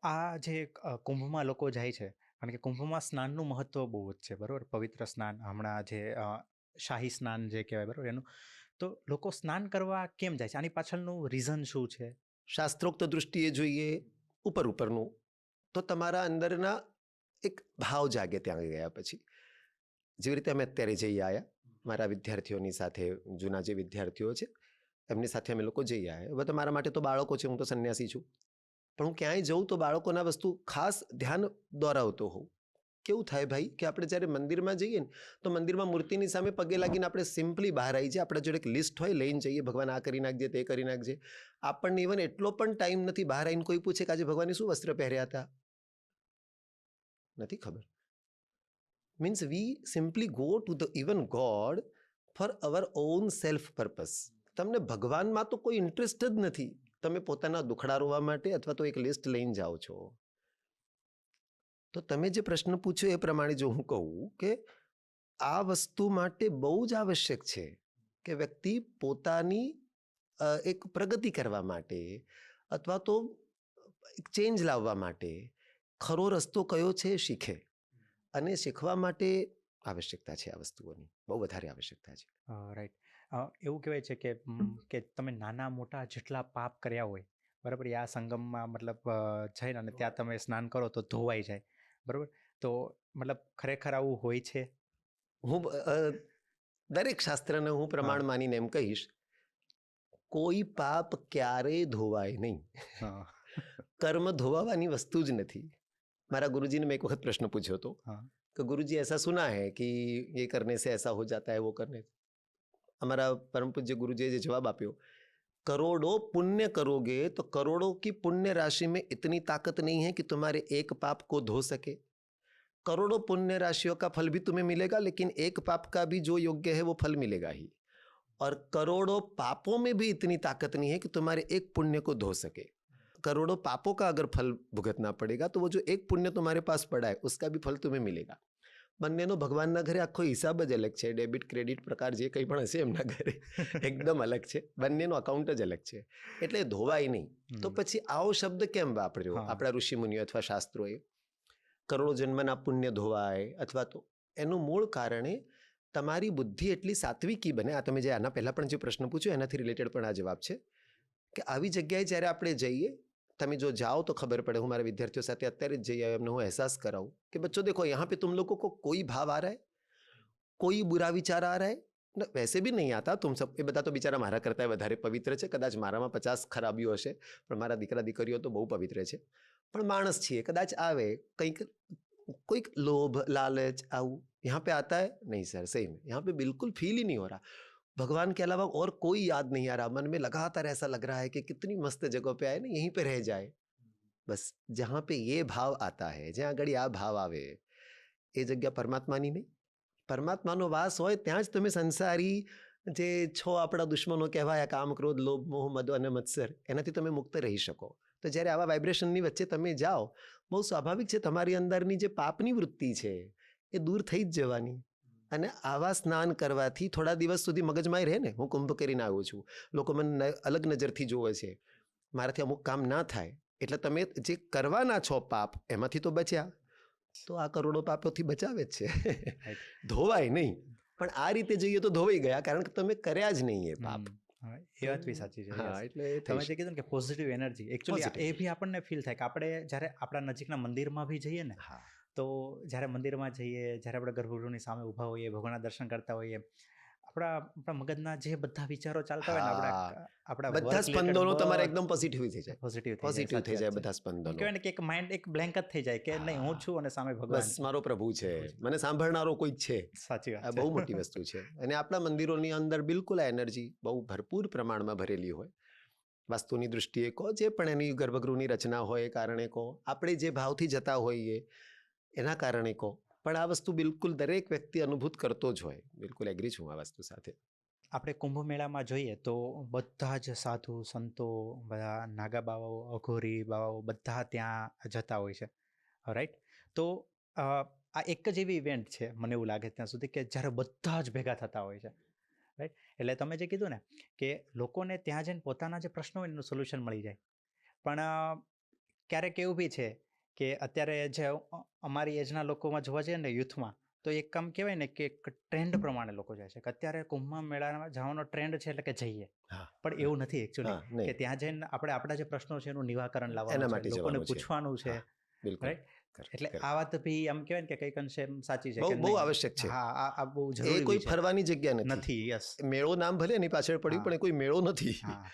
આ જે કુંભમાં લોકો જાય છે, કારણ કે કુંભમાં સ્નાનનું મહત્વ બહુ જ છે, બરાબર? પવિત્ર સ્નાન હમણાં જે શાહી સ્નાન જે કહેવાય, બરાબર એનું. તો લોકો સ્નાન કરવા કેમ જાય છે? આની પાછળનું રીઝન શું છે? શાસ્ત્રોક્ત દૃષ્ટિએ જોઈએ ઉપરનું, તો તમારા અંદરના એક ભાવ જાગે ત્યાં ગયા પછી. જેવી રીતે અમે અત્યારે જઈ આવ્યા મારા વિદ્યાર્થીઓની સાથે, જૂના જે વિદ્યાર્થીઓ છે એમની સાથે અમે લોકો જઈ આવ્યા. હવે તો મારા માટે તો બાળકો છે, હું તો સંન્યાસી છું, પણ હું ક્યાંય જઉં તો બાળકોના વસ્તુ ખાસ ધ્યાન દોરાવતો હોઉં. કેવું થાય ભાઈ કે આપણે જ્યારે મંદિરમાં જઈએ ને, તો મંદિરમાં મૂર્તિની સામે પગે લાગીને આપણે સિમ્પલી બહાર આવી જઈએ. આપણા જોડે એક લિસ્ટ હોય, લઈને જઈએ, ભગવાન આ કરી નાખજે, તે કરી નાખજે. આપણને ઇવન એટલો પણ ટાઈમ નથી બહાર આવીને કોઈ પૂછે કે આજે ભગવાને શું વસ્ત્ર પહેર્યા હતા, નથી ખબર. Means we simply go to the even god for our own self purpose. તમને ભગવાનમાં તો કોઈ ઇન્ટરેસ્ટ જ નથી. તમે પોતાના દુખડા રોવા માટે અથવા તો એક લિસ્ટ લઈને જાઓ છો. તો તમે જે પ્રશ્ન પૂછ્યો એ પ્રમાણે જો હું કહું કે આ વસ્તુ માટે બહુ જ આવશ્યક છે કે વ્યક્તિ પોતાની એક પ્રગતિ કરવા માટે અથવા તો એક ચેન્જ લાવવા માટે ખરો રસ્તો કયો છે શીખે. અને શીખવા માટે આવશ્યકતા છે આ વસ્તુઓની, બહુ વધારે આવશ્યકતા છે. રાઈટ. એવું કહેવાય છે કે તમે નાના મોટા જેટલા પાપ કર્યા હોય, બરાબર, એ આ સંગમમાં મતલબ જઈને અને ત્યાં તમે સ્નાન કરો તો ધોવાઈ જાય, બરાબર? તો મતલબ ખરેખર આવું હોય છે? હું દરેક શાસ્ત્રને હું પ્રમાણ માનીને એમ કહીશ, કોઈ પાપ ક્યારેય ધોવાય નહીં. કર્મ ધોવાવાની વસ્તુ જ નથી. મારા गुरुजी ने मैं एक वक्त प्रश्न पूछा तो कि गुरुजी ऐसा सुना है कि ये करने से ऐसा हो जाता है, वो करने से. हमारा परम पूज्य गुरुजी ने जवाब आप्यो, करोड़ों पुण्य करोगे तो करोड़ों की पुण्य राशि में इतनी ताकत नहीं है कि तुम्हारे एक पाप को धो सके. करोड़ों पुण्य राशियों का फल भी तुम्हें मिलेगा, लेकिन एक पाप का भी जो योग्य है वो फल मिलेगा ही. और करोड़ों पापों में भी इतनी ताकत नहीं है कि तुम्हारे एक पुण्य को धो सके. करोड़ों पापों का अगर फल भुगतना पड़ेगा तो वो जो एक पुण्य तुम्हारे पास पड़ा है उसका भी फल तुम्हें मिलेगा. બંનેનો ભગવાનના ઘરે આખો હિસાબ જ અલગ છે. ડેબિટ ક્રેડિટ પ્રકાર જે કંઈ પણ હશે એમના ઘરે એકદમ અલગ છે. બંનેનો અકાઉન્ટ જ અલગ છે. એટલે ધોવાય નહીં. તો પછી આવો શબ્દ કેમ વાપર્યો આપણા ઋષિ મુનિઓ અથવા શાસ્ત્રોએ? કરોડો જન્મના પુણ્ય ધોવાય અથવા તો એનું મૂળ કારણે તમારી બુદ્ધિ એટલી સાત્વિકી બને. આ તમે જે આના પહેલા પણ જે પ્રશ્ન પૂછ્યો એનાથી રિલેટેડ પણ આ જવાબ છે કે આવી જગ્યાએ જ્યારે આપણે જઈએ, તમે जो जाओ तो खबर पड़े. હું મારા વિદ્યાર્થીઓ સાથે અત્યારે જ જઈ આવ્યો, એમને હું અહેસાસ કરાવું કે बच्चों देखो यहाँ पे तुम लोगों को कोई भाव आ रहा है, कोई बुरा विचार आ रहा है, वैसे भी नहीं आता. तुम सब એ બધા તો બિચારા મારા કરતા વધારે પવિત્ર છે. કદાચ મારામાં 50 ખરાબીઓ હશે, પણ મારા દીકરા દીકરીઓ તો બહુ પવિત્ર છે. પણ માણસ છીએ, કદાચ આવે કંઈક कोई लोभ लालच आऊ यहाँ पे आता है नहीं सर. सही में यहाँ पे बिल्कुल फील ही नहीं हो रहा. भगवान के अलावा और कोई याद नहीं आ रहा. मन में लगातार ऐसा लग रहा है कि कितनी मस्त जगह पे आए ना, यहीं पे रह जाए बस. जहाँ पे ये भाव आता है, જ્યાં આગળ આ ભાવ આવે, એ જગ્યા પરમાત્માની નહીં. પરમાત્માનો વાસ હોય ત્યાં જ તમે સંસારી જે છો આપણા દુશ્મનો કહેવાય, કામ ક્રોધ લોભ મોહ મદ અને મત્સર, એનાથી તમે મુક્ત રહી શકો. તો જ્યારે આવા વાઇબ્રેશનની વચ્ચે તમે જાઓ, બહુ સ્વાભાવિક છે તમારી અંદરની જે પાપની વૃત્તિ છે એ દૂર થઈ જ જવાની. અને આવા સ્નાન કરવાથી થોડા દિવસ સુધી મગજમાં રહે ને, હું કુંભ કરીને આવ્યો છું, લોકો મને અલગ નજરથી જોવે છે, મારાથી અમુક કામ ના થાય, એટલે તમે જે કરવાના છો પાપ એમાંથી તો બચ્યા. તો આ કરોડો પાપોથી બચાવે જ છે. ધોવાય નહીં, પણ આ રીતે જઈએ તો ધોવાઈ ગયા, કારણ કે તમે કર્યા જ નહીં એ પાપ. એ વાત બી સાચી છે. હા, એટલે તમે જે કીધું ને કે પોઝિટિવ એનર્જી, એકચ્યુઅલી એ બી આપણને ફીલ થાય કે આપણે જ્યારે આપણા નજીકના મંદિરમાં બી જઈએ ને, તો જ્યારે મંદિરમાં જઈએ, જ્યારે આપણે ગર્ભગૃહની સામે ઊભા હોઈએ, ભગવાનના દર્શન કરતા હોઈએ, આપણા મગજના જે બધા વિચારો ચાલતા હોય ને, આપણા બધા સ્પંદનો તમારા એકદમ પોઝિટિવ થઈ જાય. પોઝિટિવ થઈ જાય બધા સ્પંદનો. કહેવાય ને કે એક માઇન્ડ એક બ્લેન્ક જ થઈ જાય કે નહીં, હું છું અને સામે ભગવાન, બસ મારો પ્રભુ છે, મને સાંભળનારો કોઈ છે. સાચી વાત, આ બહુ મોટી વસ્તુ છે. અને આપણા મંદિરોની અંદર બિલકુલ આ એનર્જી બહુ ભરપૂર પ્રમાણમાં ભરેલી હોય. વાસ્તુની દૃષ્ટિએ કહો, જે પણ એની ગર્ભગૃહની રચના હોય એ કારણે કહો, આપણે જે ભાવથી જતા હોઈએ એના કારણે કહો, પણ આ વસ્તુ બિલકુલ દરેક વ્યક્તિ અનુભૂત કરતો જ હોય. બિલકુલ એગ્રી છું આ વસ્તુ સાથે. આપણે કુંભ મેળામાં જોઈએ તો બધા જ સાધુ સંતો, બધા નાગા બાવાઓ, અઘોરી બાવાઓ બધા ત્યાં જતા હોય છે, રાઈટ? તો આ એક જ એવી ઇવેન્ટ છે, મને એવું લાગે ત્યાં સુધી, કે જ્યારે બધા જ ભેગા થતા હોય છે, રાઈટ? એટલે તમે જે કીધું ને કે લોકોને ત્યાં જઈને પોતાના જે પ્રશ્નો હોય એનું સોલ્યુશન મળી જાય, પણ ક્યારેક એવું બી છે કે અત્યારે જે અમારી એજના લોકોમાં જોવા જઈએ ને યુથમાં, તો એક કામ કહેવાય ને કે એક ટ્રેન્ડ પ્રમાણે લોકો જાય છે કે અત્યારે કુંભ મેળામાં જવાનો ટ્રેન્ડ છે એટલે કે જઈએ. હા, પણ એવું નથી એકચ્યુઅલી હા, નહીં. કે ત્યાં જઈને આપણે આપણા જે પ્રશ્નો છે એનું નિવાકરણ એના લાવવાનું માટે છે, લોકોને જવાનું છે. પૂછવાનું છે, હા, બિલકુલ. રાઈટ? correct, એટલે correct. આ વાત બી આમ કહેવાય ને કે કંઈક અંશે એમ સાચી છે બહુ કે બહુ નહીં. આવશ્યક છે. હા, આ બહુ એ જરૂરી કોઈ બી છે. ફરવાની જગ્યા નથી. નથી, યસ. મેળો નામ ભલે એની પાછળ પડ્યું, હા. પણ એ કોઈ મેળો નથી. હા,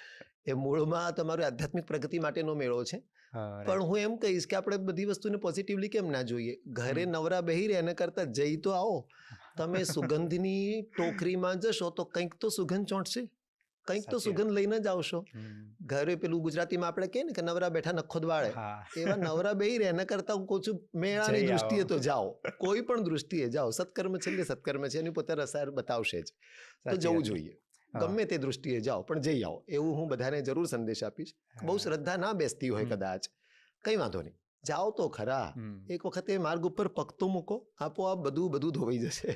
એ મૂળમાં તમારું આધ્યાત્મિક પ્રગતિ માટેનો મેળો છે. રાઈટ. પણ હું એમ કહીશ કે આપણે બધી વસ્તુને પોઝિટિવલી કેમ ના જોઈએ? ઘરે હમ. નવરા બેહી રહે એના કરતાં જઈ તો આવો. તમે સુગંધની ટોકરીમાં જશો તો કંઈક તો સુગંધ ચોંટશે, કંઈક તો સાચી વાત. સુગંધ લઈને જ આવશો. હમ. ઘરે પેલું ગુજરાતીમાં આપણે કહે ને કે નવરા બેઠા નખો દ્વાળે, હા. એવા નવરા બેહી રહે એના કરતાં હું કહું છું મેળાની જઈ દૃષ્ટિએ આવો. તો જાઓ, કોઈ પણ દૃષ્ટિએ જાઓ. સત્કર્મ છેલ્લે સત્કર્મ છે, એની પોતે રસાયણ બતાવશે જ. તો સાચી જવું વાત. જોઈએ. હા. ગમે તે દૃષ્ટિએ જાઓ પણ જઈ આવો, એવું હું બધાને જરૂર સંદેશ આપીશ. બહુ હા. શ્રદ્ધા ના બેસતી હોય હમ. કદાચ, કંઈ વાંધો નહીં, જાઓ તો ખરા. હમ. એક વખત એ માર્ગ ઉપર પગ તો મૂકો, આપોઆપ બધું ધોવાઈ જશે.